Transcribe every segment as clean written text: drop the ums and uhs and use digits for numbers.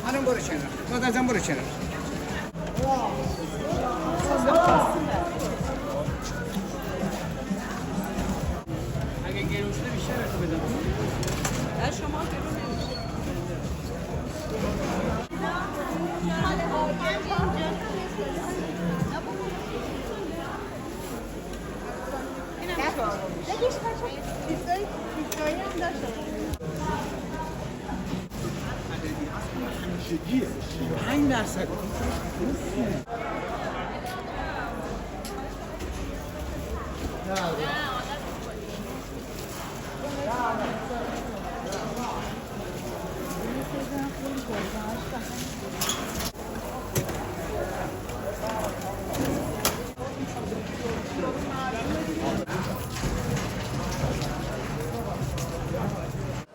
Hanım buraya çener. Zaten buraya çener. اگه گرون شده بیشتر تو بدم. در شما گرون نمیشه.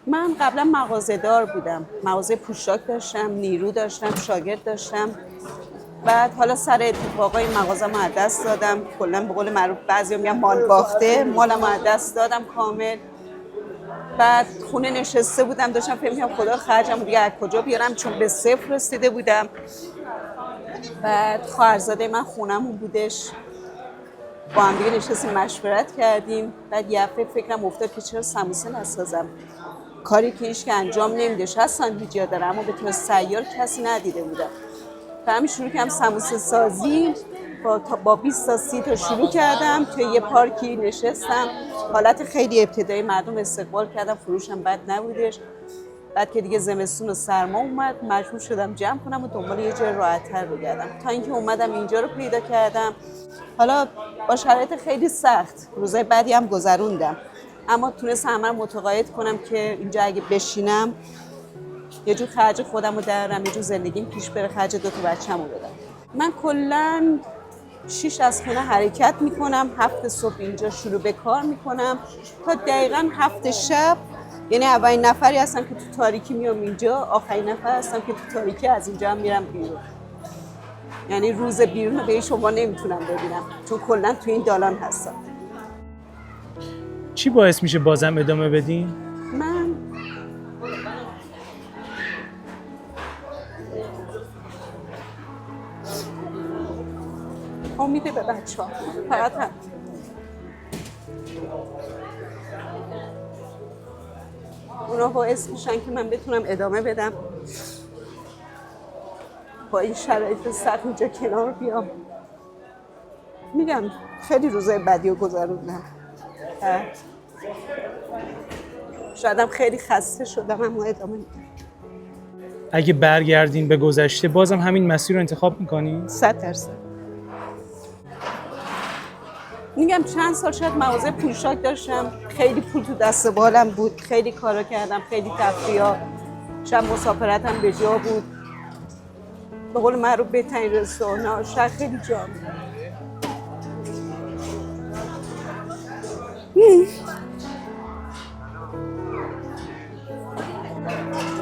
من قبلا مغازه‌دار بودم، مغازه پوشاک داشتم، نیرو داشتم، شاگرد داشتم. بعد حالا سر اتفاقای مغازه‌مو از دست دادم، کلا به قول معروف بعضیا میگن مال باخته، مالمو از دست دادم کامل. بعد خونه نشسته بودم داشتم فکر می‌کردم خدا خرجمو دیگه از کجا بیارم چون به صفر رسیده بودم. بعد خواهرزاده من خونمون بودش، با هم دیگه نشستیم مشورت کردیم. بعد یه هفته فکرم افتاد که چرا سموسه نسازم، کاری که هیچ که انجام نمیده. شاید ساندویچیا داره اما به طور سیار کسی ندیده بودم. و همین شروع کردم سموسه سازی، با 20 تا 30 تا شروع کردم. توی یه پارکی نشستم، حالت خیلی ابتدایی، مردم استقبال کردم، فروشم بد نبودش. بعد که دیگه زمستون و سرما اومد مجبور شدم جمع کنم و دنبال یه جای راحت‌تر بگردم، تا اینکه اومدم اینجا رو پیدا کردم. حالا با شرایط خیلی سخت روزای بعدی هم گذروندم، اما تونستم همه رو متقاعد کنم که اینجا اگه بشینم یه جور خرج خودم رو درارم، یه جور زندگیم پیش بره، خرج 2 تا بچه‌مو بدم. من کلاً 6 از خونه حرکت میکنم، 7 صبح اینجا شروع به کار میکنم تا دقیقاً 7 شب. یعنی اولین نفری هستم که تو تاریکی میام اینجا، آخرین نفر هستم که تو تاریکی از اینجا هم میرم بیرون. یعنی روز بیرون رو به شما نمیتونم ببینم چون کلاً تو این دالان هستم. چی باعث میشه بازم ادامه بدین؟ من امید به بچه ها فقط هم. اونا باعث میشن که من بتونم ادامه بدم، با این شرایط سخت اینجا کنار بیام. میگم خیلی روزای بدی رو گذروندم، شایدم خیلی خسته شدم اما ادامه میدم. اگه برگردین به گذشته بازم همین مسیر رو انتخاب میکنین؟ 100%. میگم چند سال شاید مغازه پوشاک داشتم، خیلی پول تو دست بالم بود، خیلی کارا کردم، خیلی تفریحا، شاید مسافرتم به جا بود، به قول معروف بهترین رستوران، شاید خیلی جا بود.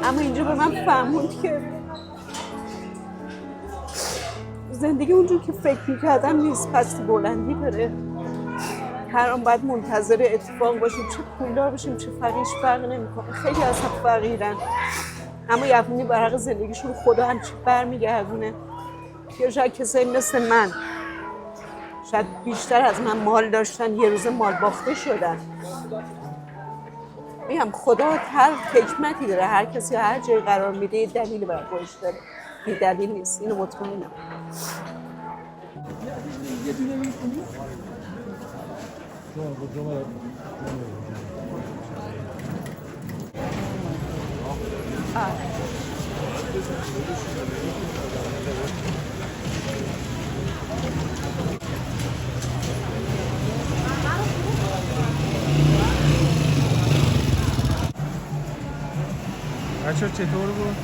اما اینجا به من فهموند که زندگی اونجور که فکر میکردم نیست، پس بلندی داره. هر آن باید منتظر اتفاق باشیم، چه پولدار باشیم چه فقیرش فرق نمیکنه. خیلی اصلا فقیرن اما یقینی بر حق زندگیشون خدا همچی برمیگردونه. یا شاید کسایی مثل من شاید بیشتر از من مال داشتن، یه روز مال باخته شدن. میگم خدا هر حکمتی داره، هر کسی هر جای قرار میده یه دلیل برای خودش داره، یه دلیل نیست، اینو مطمئنم. بچه چطور بود؟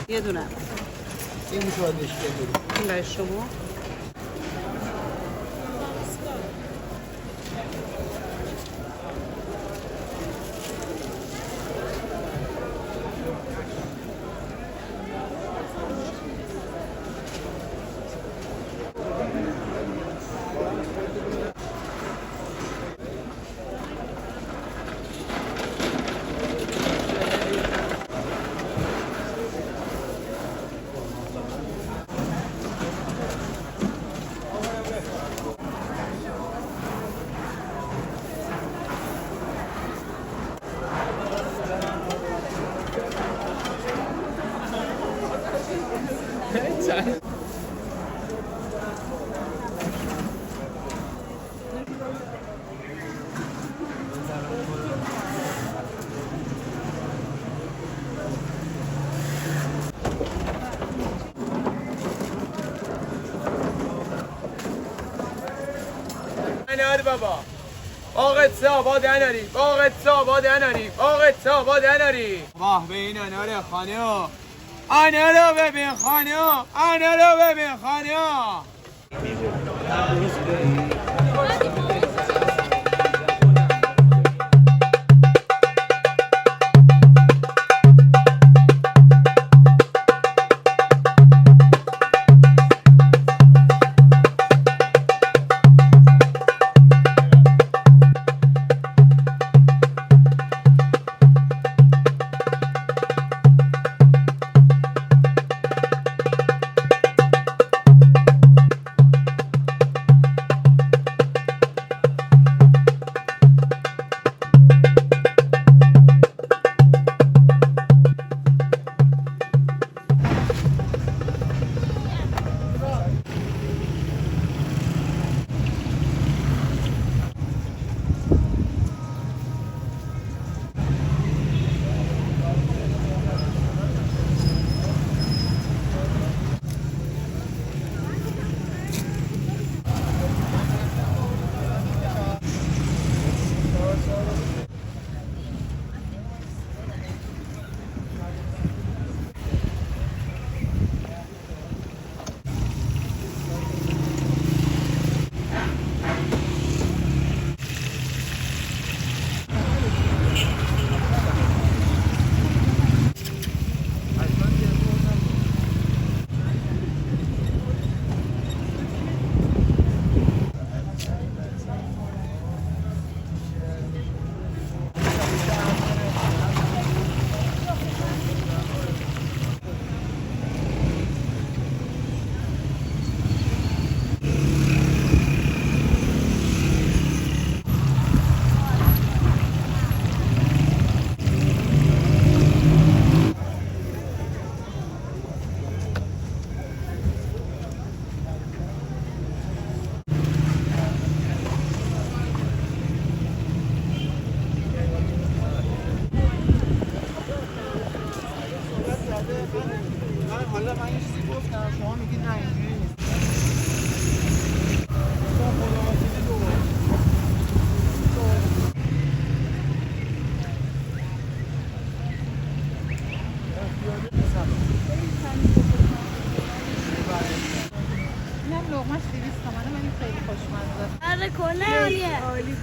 یه دونه این میشه باید بشکل بریم. این برای شما. hadi baba. باغت آباد اناری، باغت آباد اناری، باغت آباد اناری. واه به این انار خانه، انار ببین خانه، انار ببین خانه. حالا من یه چیزی گفتم شما میگید نه اینجوری نیست. اینم لقمه‌ش 200 تومنه ولی خیلی خوشمزه. آره کله عالیه.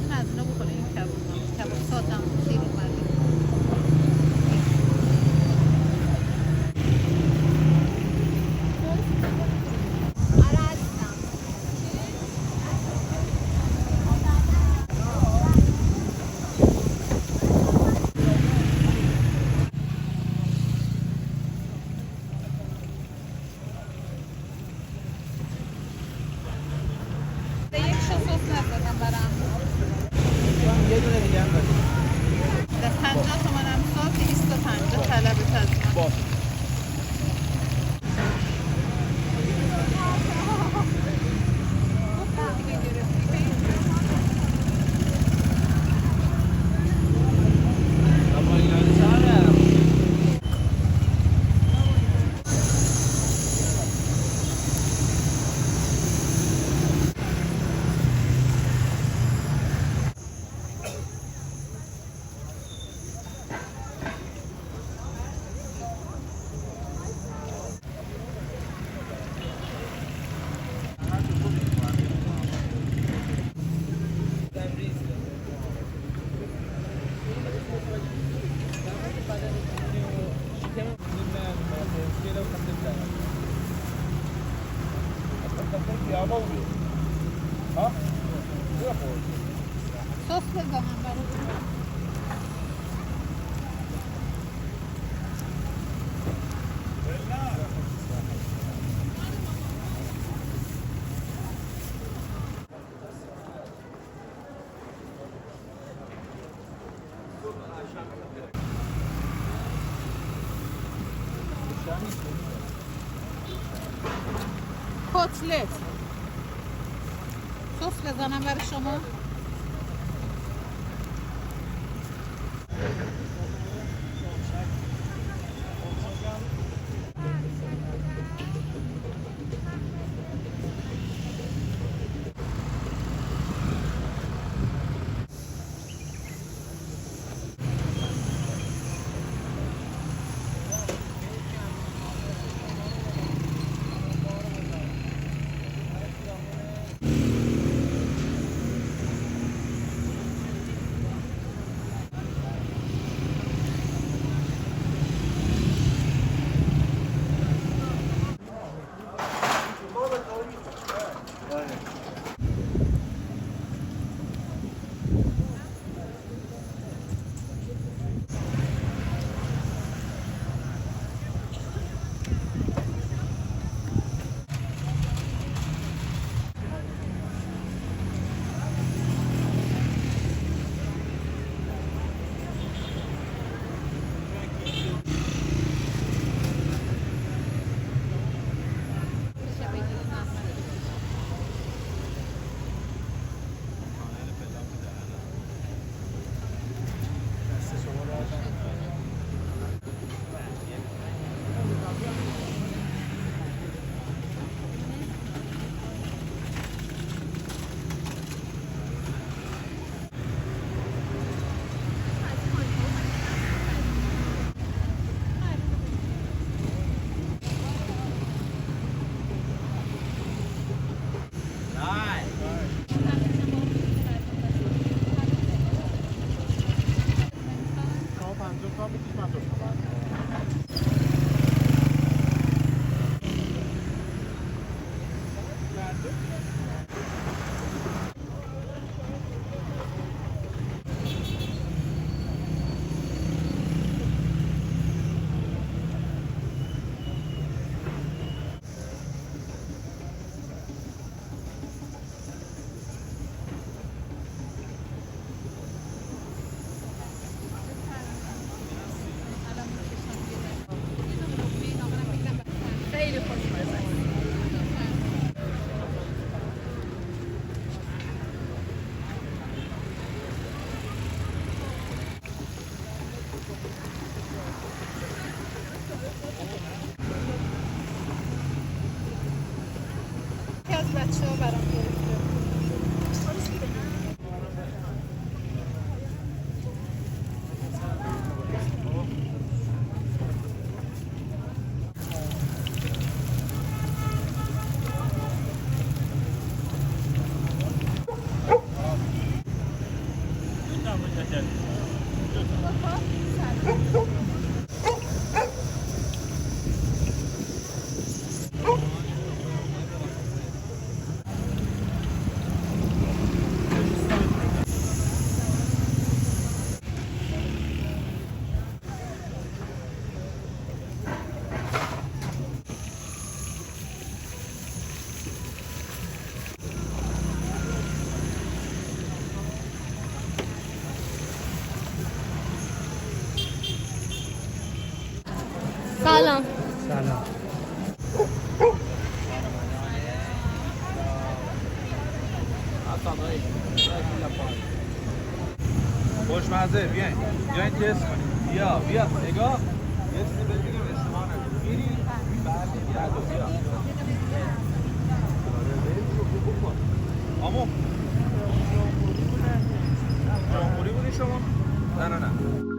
میتونه از اینا بخوره این کباب سادم خیلی اومده. یه دونه دیگه هم بدید. در 50 تومن هم صاف 250 طلبت از من. باش. سس بزنم برای کتلت سس بزنم برای شما. سلام. سلام. خوشمزه بیاین بیاین تست کنید. بیا نگاه یه چیزی بهت بگم اشتباه نکنی. میری بیا عمو جمهوری بودی شما؟ نه